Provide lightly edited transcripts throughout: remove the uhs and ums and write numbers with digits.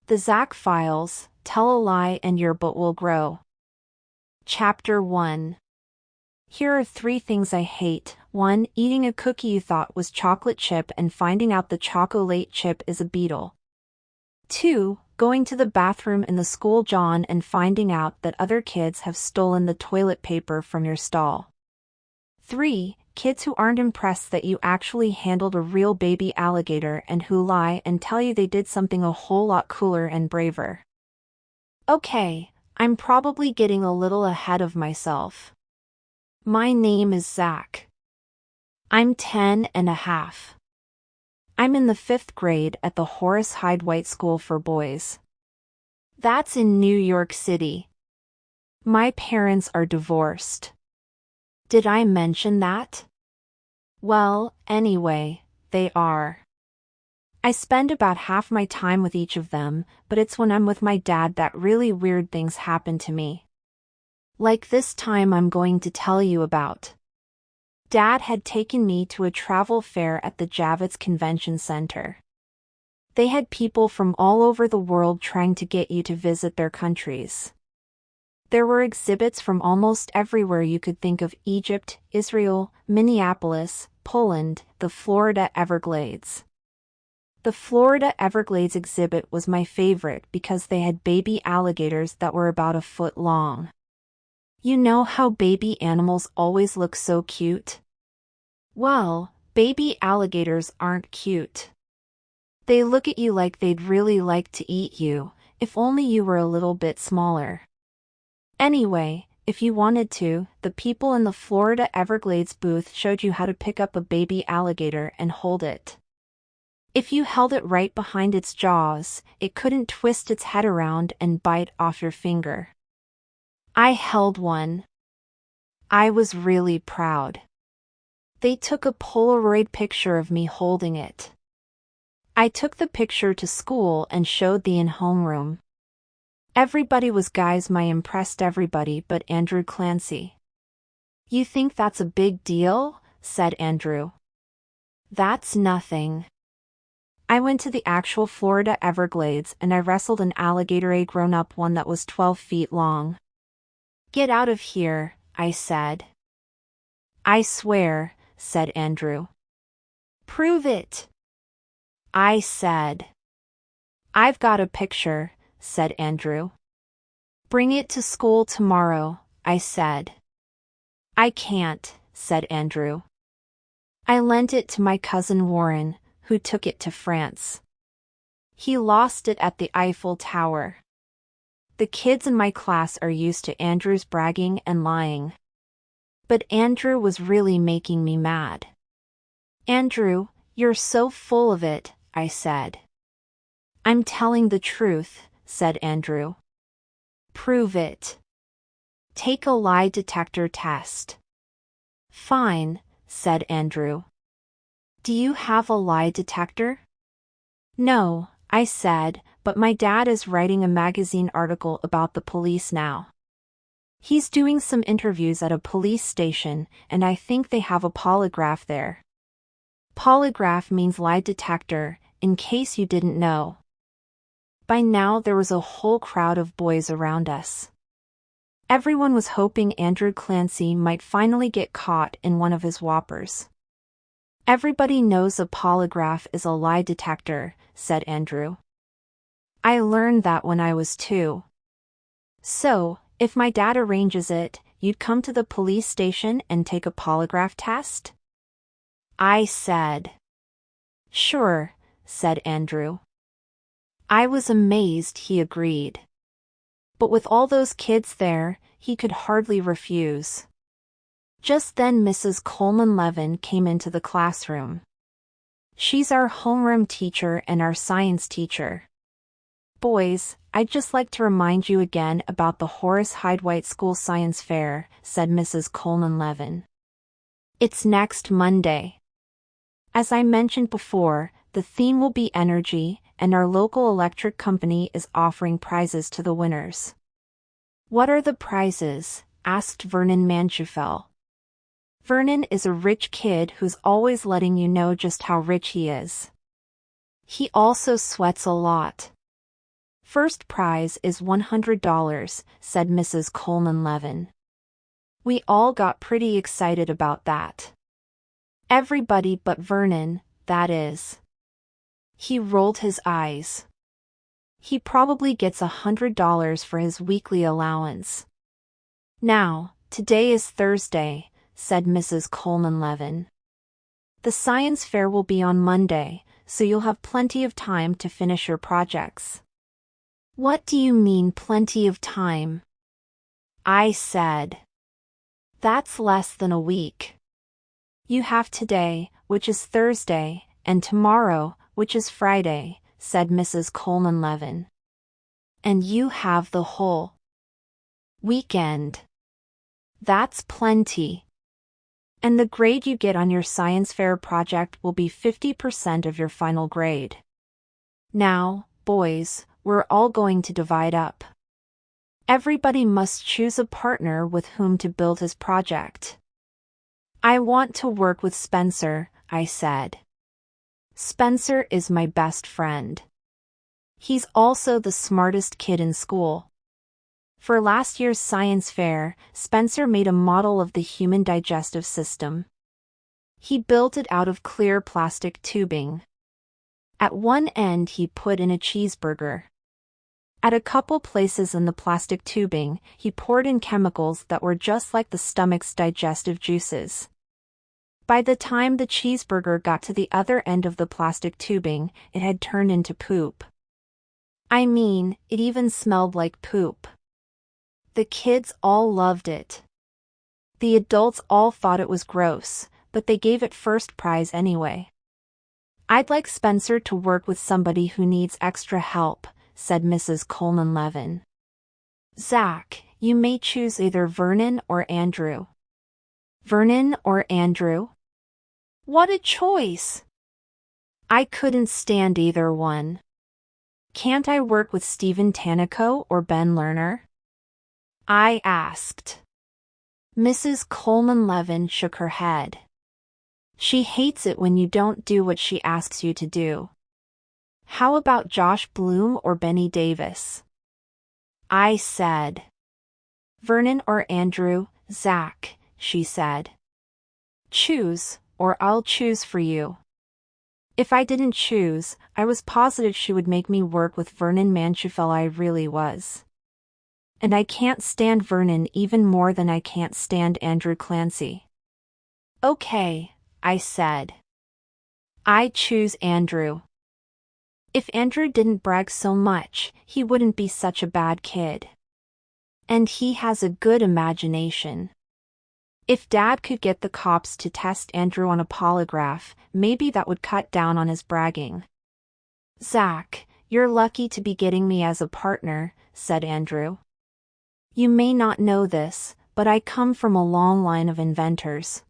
The ZACK Files, Tell a Lie and Your Butt Will Grow. Chapter 1. Here are 3 things I hate. 1. Eating a cookie you thought was chocolate chip and finding out the chocolate chip is a beetle. 2. Going to the bathroom in the school John and finding out that other kids have stolen the toilet paper from your stall. 3. Kids who aren't impressed that you actually handled a real baby alligator and who lie and tell you they did something a whole lot cooler and braver. Okay, I'm probably getting a little ahead of myself. My name is Zach. I'm 10 and a half. I'm in the 5th grade at the Horace Hyde White School for Boys. That's in New York City. My parents are divorced. Did I mention that? Well, anyway, they are. I spend about half my time with each of them, but it's when I'm with my dad that really weird things happen to me. Like this time I'm going to tell you about. Dad had taken me to a travel fair at the Javits Convention Center. They had people from all over the world trying to get you to visit their countries. There were exhibits from almost everywhere you could think of: Egypt, Israel, Minneapolis, Poland, the Florida Everglades. The Florida Everglades exhibit was my favorite because they had baby alligators that were about a foot long. You know how baby animals always look so cute? Well, baby alligators aren't cute. They look at you like they'd really like to eat you, if only you were a little bit smaller. Anyway, if you wanted to, the people in the Florida Everglades booth showed you how to pick up a baby alligator and hold it. If you held it right behind its jaws, it couldn't twist its head around and bite off your finger. I held one. I was really proud. They took a Polaroid picture of me holding it. I took the picture to school and showed the in-homeroom. Everybody was guys. I impressed everybody but Andrew Clancy. You think that's a big deal? Said Andrew. That's nothing. I went to the actual Florida Everglades and I wrestled an alligator, a grown-up one that was 12 feet long. Get out of here, I said. I swear, said Andrew. Prove it. I said. I've got a picture, said Andrew. Bring it to school tomorrow, I said. I can't, said Andrew. I lent it to my cousin Warren, who took it to France. He lost it at the Eiffel Tower. The kids in my class are used to Andrew's bragging and lying. But Andrew was really making me mad. Andrew, you're so full of it, I said. I'm telling the truth, said Andrew. Prove it. Take a lie detector test. Fine, said Andrew. Do you have a lie detector? No, I said, but my dad is writing a magazine article about the police now. He's doing some interviews at a police station, and I think they have a polygraph there. Polygraph means lie detector, in case you didn't know. By now there was a whole crowd of boys around us. Everyone was hoping Andrew Clancy might finally get caught in one of his whoppers. Everybody knows a polygraph is a lie detector, said Andrew. I learned that when I was 2. So, if my dad arranges it, you'd come to the police station and take a polygraph test? I said. Sure, said Andrew. I was amazed he agreed. But with all those kids there, he could hardly refuse. Just then Mrs. Coleman-Levin came into the classroom. She's our homeroom teacher and our science teacher. Boys, I'd just like to remind you again about the Horace Hyde White School Science Fair, said Mrs. Coleman-Levin. It's next Monday. As I mentioned before, the theme will be energy, and our local electric company is offering prizes to the winners. What are the prizes? Asked Vernon Manchufel. Vernon is a rich kid who's always letting you know just how rich he is. He also sweats a lot. First prize is $100, said Mrs. Coleman-Levin. We all got pretty excited about that. Everybody but Vernon, that is. He rolled his eyes. He probably gets $100 for his weekly allowance. Now, today is Thursday, said Mrs. Coleman-Levin. The science fair will be on Monday, so you'll have plenty of time to finish your projects. What do you mean plenty of time? I said. That's less than a week. You have today, which is Thursday, and tomorrow, which is Friday, said Mrs. Coleman-Levin. And you have the whole weekend. That's plenty. And the grade you get on your science fair project will be 50% of your final grade. Now, boys, we're all going to divide up. Everybody must choose a partner with whom to build his project. I want to work with Spencer, I said. Spencer is my best friend. He's also the smartest kid in school. For last year's science fair, Spencer made a model of the human digestive system. He built it out of clear plastic tubing. At one end he put in a cheeseburger. At a couple places in the plastic tubing, he poured in chemicals that were just like the stomach's digestive juices. By the time the cheeseburger got to the other end of the plastic tubing, it had turned into poop. I mean, it even smelled like poop. The kids all loved it. The adults all thought it was gross, but they gave it first prize anyway. I'd like Spencer to work with somebody who needs extra help, said Mrs. Coleman-Levin. Zack, you may choose either Vernon or Andrew. Vernon or Andrew? What a choice! I couldn't stand either one. Can't I work with Stephen Tanico or Ben Lerner? I asked. Mrs. Coleman-Levin shook her head. She hates it when you don't do what she asks you to do. How about Josh Bloom or Benny Davis? I said. Vernon or Andrew, Zack, she said. Choose, or I'll choose for you. If I didn't choose, I was positive she would make me work with Vernon Manchufel. I really was. And I can't stand Vernon even more than I can't stand Andrew Clancy. Okay, I said. I choose Andrew. If Andrew didn't brag so much, he wouldn't be such a bad kid. And he has a good imagination. If Dad could get the cops to test Andrew on a polygraph, maybe that would cut down on his bragging. Zack, you're lucky to be getting me as a partner, said Andrew. You may not know this, but I come from a long line of inventors.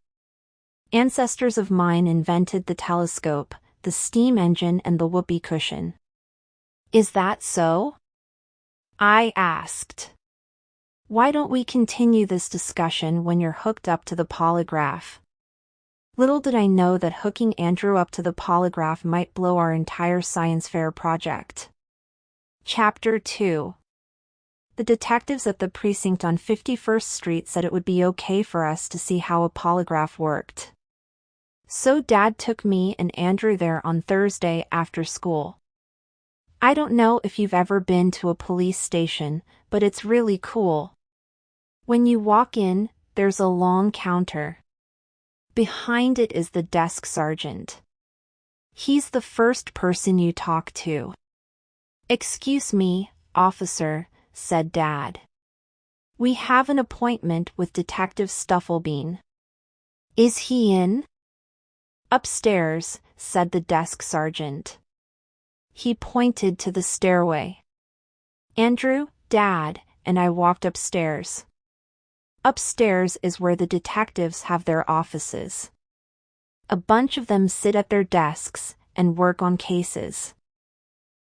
Ancestors of mine invented the telescope, the steam engine, and the whoopee cushion. Is that so? I asked. Why don't we continue this discussion when you're hooked up to the polygraph? Little did I know that hooking Andrew up to the polygraph might blow our entire science fair project. Chapter 2. The detectives at the precinct on 51st Street said it would be okay for us to see how a polygraph worked. So Dad took me and Andrew there on Thursday after school. I don't know if you've ever been to a police station, but it's really cool. When you walk in, there's a long counter. Behind it is the desk sergeant. He's the first person you talk to. Excuse me, officer, said Dad. We have an appointment with Detective Stufflebean. Is he in? Upstairs, said the desk sergeant. He pointed to the stairway. Andrew, Dad, and I walked upstairs. Upstairs is where the detectives have their offices. A bunch of them sit at their desks and work on cases.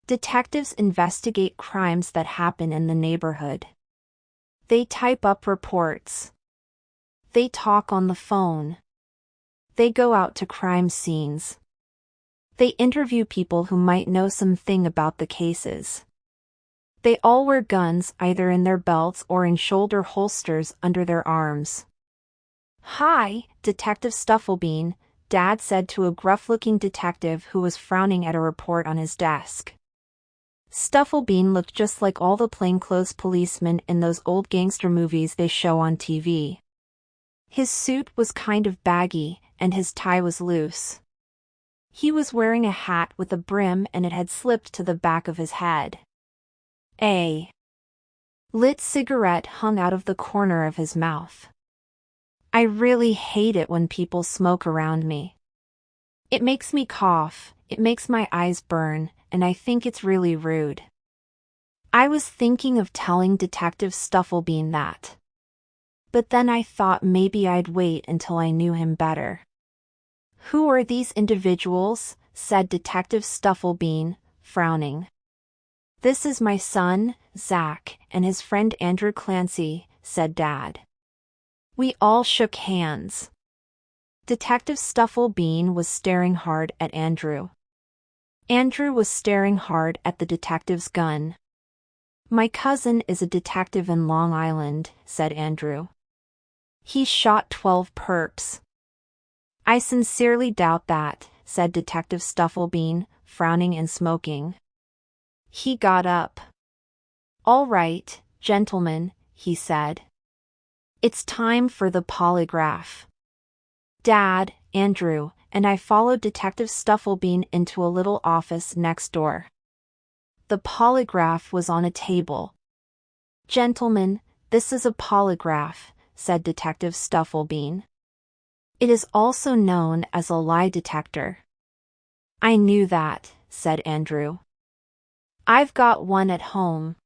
Detectives investigate crimes that happen in the neighborhood. They type up reports. They talk on the phone. They go out to crime scenes. They interview people who might know something about the cases. They all wear guns either in their belts or in shoulder holsters under their arms. "Hi, Detective Stufflebean," Dad said to a gruff-looking detective who was frowning at a report on his desk. Stufflebean looked just like all the plainclothes policemen in those old gangster movies they show on TV. His suit was kind of baggy, and his tie was loose. He was wearing a hat with a brim and it had slipped to the back of his head. A lit cigarette hung out of the corner of his mouth. "I really hate it when people smoke around me. It makes me cough, it makes my eyes burn, and I think it's really rude." I was thinking of telling Detective Stufflebean that. But then I thought maybe I'd wait until I knew him better. "Who are these individuals?" said Detective Stufflebean, frowning. "This is my son, ZACK, and his friend Andrew Clancy," said Dad. We all shook hands. Detective Stufflebean was staring hard at Andrew. Andrew was staring hard at the detective's gun. "My cousin is a detective in Long Island," said Andrew. "He shot 12 perps." "I sincerely doubt that," said Detective Stufflebean, frowning and smoking. He got up. "All right, gentlemen," he said. "It's time for the polygraph." Dad, Andrew, and I followed Detective Stufflebean into a little office next door. The polygraph was on a table. "Gentlemen, this is a polygraph," said Detective Stufflebean. "It is also known as a lie detector." "I knew that," said Andrew. "I've got one at home.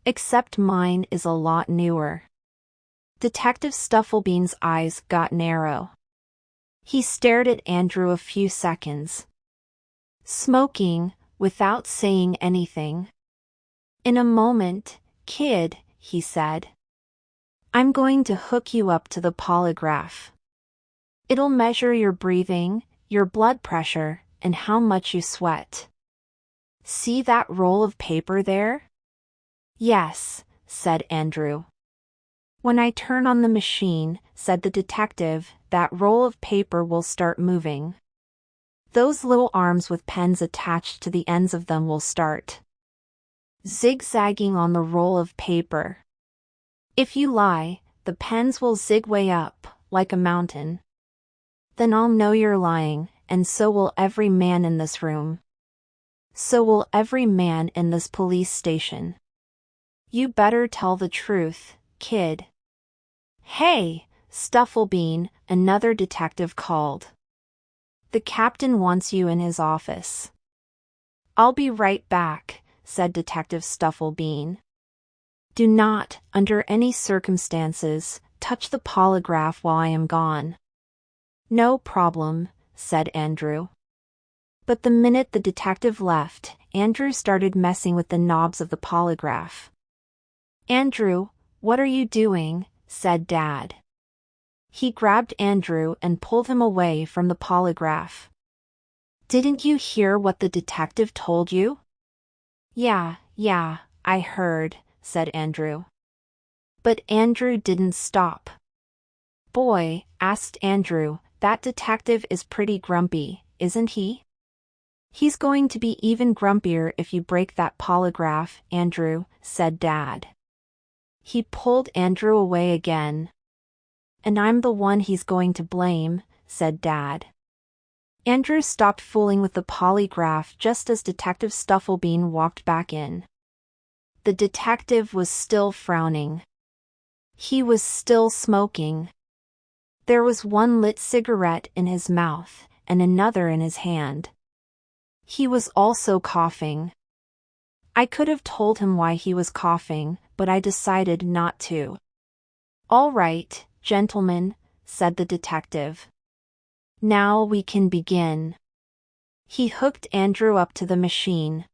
Except mine is a lot newer." Detective Stufflebean's eyes got narrow. He stared at Andrew a few seconds. "Smoking, without saying anything." "In a moment, kid," he said. "I'm going to hook you up to the polygraph. It'll measure your breathing, your blood pressure, and how much you sweat. See that roll of paper there?" "Yes," said Andrew. "When I turn on the machine," said the detective, "that roll of paper will start moving. Those little arms with pens attached to the ends of them will start zigzagging on the roll of paper. If you lie, the pens will zig way up, like a mountain. Then I'll know you're lying, and so will every man in this room. So will every man in this police station. You better tell the truth, kid." "Hey, Stufflebean," another detective called. "The captain wants you in his office." "I'll be right back," said Detective Stufflebean. "Do not, under any circumstances, touch the polygraph while I am gone." "No problem," said Andrew. But the minute the detective left, Andrew started messing with the knobs of the polygraph. "Andrew, what are you doing?" said Dad. He grabbed Andrew and pulled him away from the polygraph. "Didn't you hear what the detective told you?" Yeah, I heard," said Andrew. But Andrew didn't stop. "Boy," asked Andrew, "that detective is pretty grumpy, isn't he?" "He's going to be even grumpier if you break that polygraph, Andrew," said Dad. He pulled Andrew away again. "And I'm the one he's going to blame," said Dad. Andrew stopped fooling with the polygraph just as Detective Stufflebean walked back in. The detective was still frowning. He was still smoking. There was one lit cigarette in his mouth, and another in his hand. He was also coughing. I could have told him why he was coughing, but I decided not to. "All right, gentlemen," said the detective. "Now we can begin." He hooked Andrew up to the machine.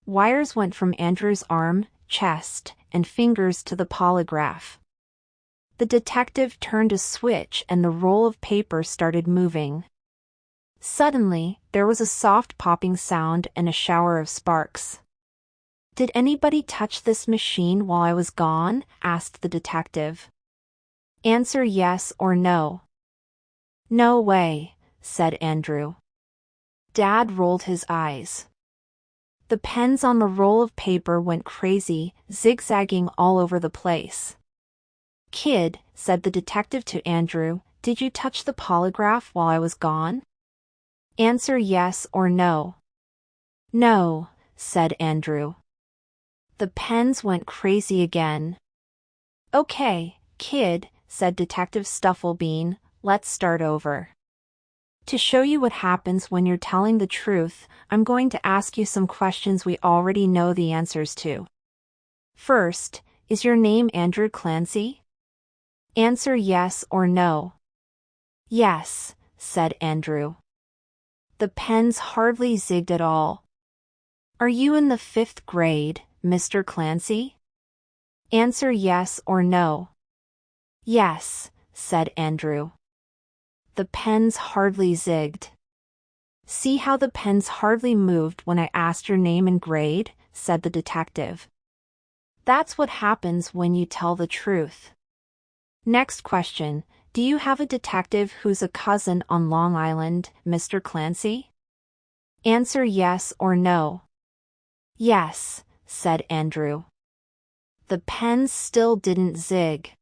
Wires went from Andrew's arm, chest, and fingers to the polygraph. The detective turned a switch and the roll of paper started moving. Suddenly, there was a soft popping sound and a shower of sparks. Did anybody touch this machine while I was gone? Asked the detective. Answer yes or no. No way, said Andrew. Dad rolled his eyes. The pens on the roll of paper went crazy, zigzagging all over the place. Kid, said the detective to Andrew, did you touch the polygraph while I was gone? Answer yes or no. No, said Andrew. The pens went crazy again. Okay, kid, said Detective Stufflebean, let's start over. To show you what happens when you're telling the truth, I'm going to ask you some questions we already know the answers to. First, is your name Andrew Clancy? Answer yes or no. Yes, said Andrew. The pens hardly zigged at all. Are you in the 5th grade, Mr. Clancy? Answer yes or no. Yes, said Andrew. The pens hardly zigged. See how the pens hardly moved when I asked your name and grade, said the detective. That's what happens when you tell the truth. Next question, do you have a detective who's a cousin on Long Island, Mr. Clancy? Answer yes or no. Yes, said Andrew. The pens still didn't zig.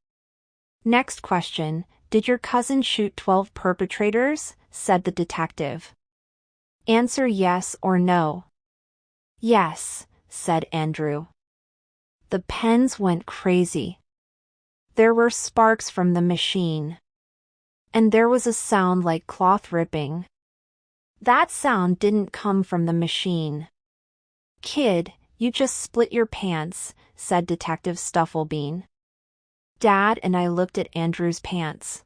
Next question, did your cousin shoot 12 perpetrators? Said the detective. Answer yes or no. Yes, said Andrew. The pens went crazy. There were sparks from the machine. And there was a sound like cloth ripping. That sound didn't come from the machine. Kid, you just split your pants, said Detective Stufflebean. Dad and I looked at Andrew's pants.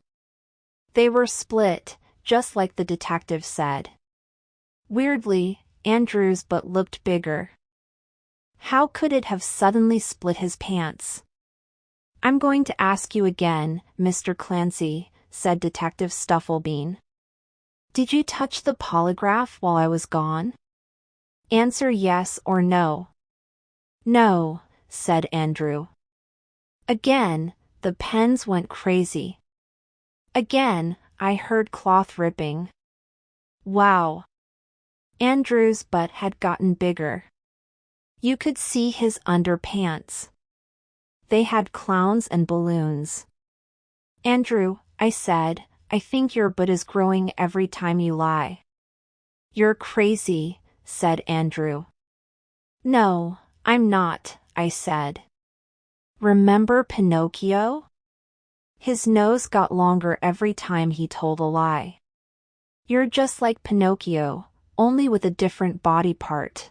They were split, just like the detective said. Weirdly, Andrew's butt looked bigger. How could it have suddenly split his pants? I'm going to ask you again, Mr. Clancy, said Detective Stufflebean. Did you touch the polygraph while I was gone? Answer yes or no. No, said Andrew. Again, the pens went crazy. Again, I heard cloth ripping. Wow. Andrew's butt had gotten bigger. You could see his underpants. They had clowns and balloons. Andrew, I said, I think your butt is growing every time you lie. You're crazy, said Andrew. No, I'm not, I said. Remember Pinocchio? His nose got longer every time he told a lie. You're just like Pinocchio, only with a different body part.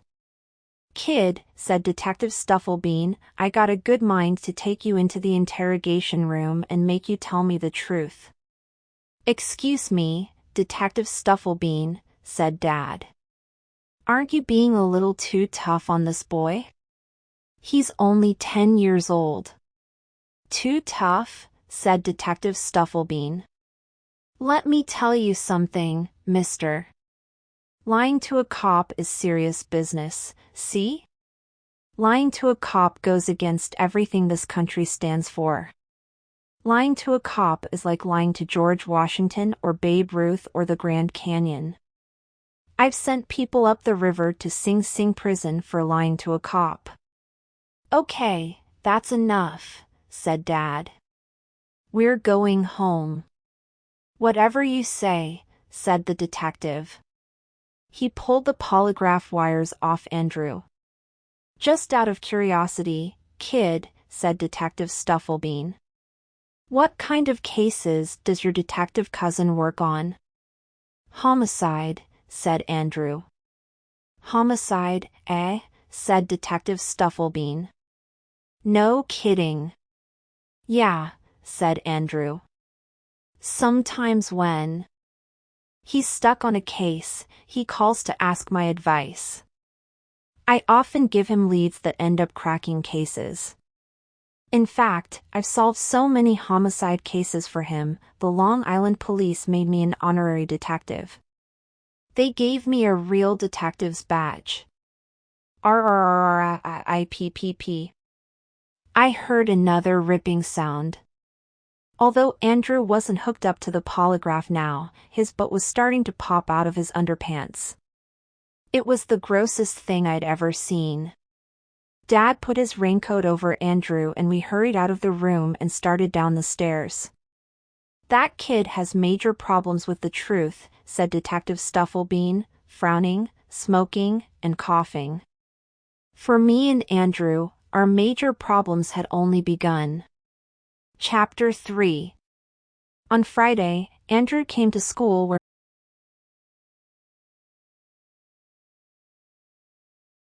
Kid, said Detective Stufflebean, I got a good mind to take you into the interrogation room and make you tell me the truth. Excuse me, Detective Stufflebean, said Dad. Aren't you being a little too tough on this boy? He's only 10 years old. Too tough, said Detective Stufflebean. Let me tell you something, mister. Lying to a cop is serious business, see? Lying to a cop goes against everything this country stands for. Lying to a cop is like lying to George Washington or Babe Ruth or the Grand Canyon. I've sent people up the river to Sing Sing prison for lying to a cop. Okay, that's enough, said Dad. We're going home. Whatever you say, said the detective. He pulled the polygraph wires off Andrew. Just out of curiosity, kid, said Detective Stufflebean. What kind of cases does your detective cousin work on? Homicide, said Andrew. Homicide, eh? Said Detective Stufflebean. No kidding. Yeah, said Andrew. Sometimes when he's stuck on a case, he calls to ask my advice. I often give him leads that end up cracking cases. In fact, I've solved so many homicide cases for him, the Long Island police made me an honorary detective. They gave me a real detective's badge. R-R-R-I-P-P-P. I heard another ripping sound. Although Andrew wasn't hooked up to the polygraph now, his butt was starting to pop out of his underpants. It was the grossest thing I'd ever seen. Dad put his raincoat over Andrew and we hurried out of the room and started down the stairs. That kid has major problems with the truth, said Detective Stufflebean, frowning, smoking, and coughing. For me and Andrew, our major problems had only begun. Chapter 3. On Friday, Andrew came to school